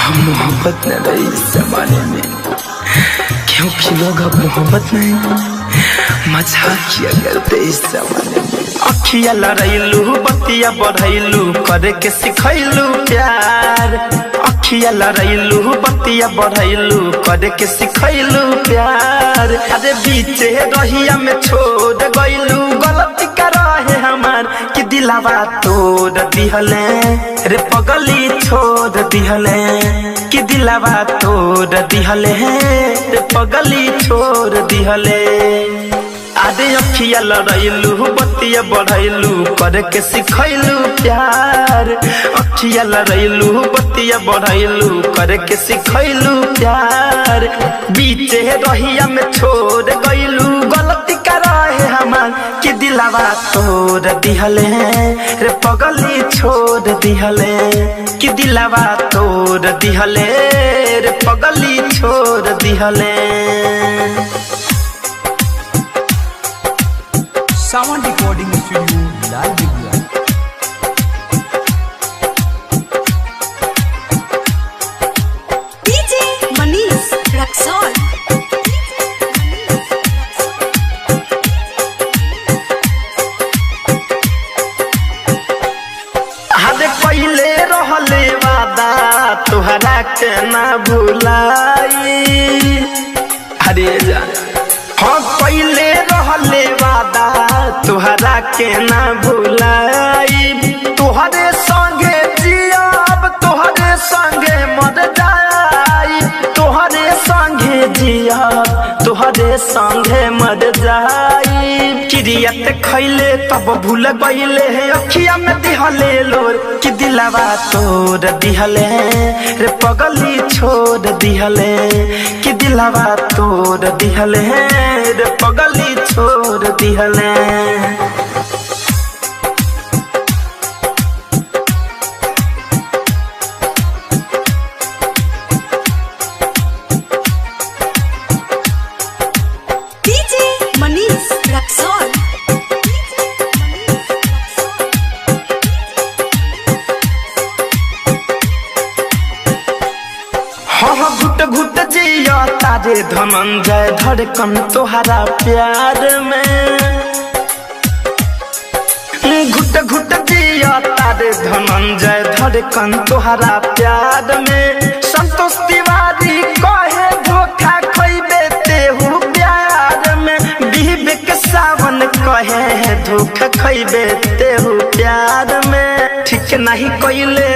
हम मोहब्बत न रही इस जमाने में, क्योंकि लोग अब मोहब्बत नहीं मजाक किया करते इस जमाने में। अखिया लड़ैलू बतिया बढ़ैलू करे के सिखैलू प्यार, अखिया लड़ैलू बतिया बढ़ैलू करे के सिखैलू प्यार। अरे बीचे रहिया में छोड़ गइलू गलती करे हमार कि दिलावा तोड़ दिहले रे पगली छोड़ दिहले कि दिलावा तोड़ दिहले रे पगली छोड़ दिहले। आदे अखिया लड़ैलू बतिया बढ़ैलू करे के सिखैलू प्यार, अखिया लड़ैलू बतिया बढ़ैलू करे के सिखैलू प्यार। बीचे रहिया में छोड़ गइलू गलती करे हमार कि दिलावा तोड़ दिहले रे पगली छोड़ दिहले कि दिलावा तोड़ दिहले रे पगली छोड़ दिहले। सावन रिकॉर्डिंग स्टूडियो लाल दिव्या। डीजे मनीष रक्सौल। हरे पहले रहले वादा तुहरा के ना भुलाई, हरे जा हाँ पहले रहले वादा तुहरा के ना भुलाई। तुहरे संगे जियाब तुहरे संगे मर जाई, तुहरे संगे जियाब तुहरे संगे मर जाई। किरियत खैले तब भूल गइले अखिया में दिहले लोर कि दिलावा तोड़ दिहले रे पगली छोड़ दिहले कि दिलावा तोड़ दिहले रे पगली छोड़ दिहले। डीजे मनीष रक्सौल। हाँ घुट घुट जिया तारे धनंजय धड़कन तोहरा प्यार में, घुट घुट जिया तारे धनंजय धड़कन तोहरा प्यार में। संतोष तिवारी कहे धोखा खैबे तेहू प्यार में, विवेक सावन कहे धोखा खैबे तेहू प्यार में। ठीक नहीं कइले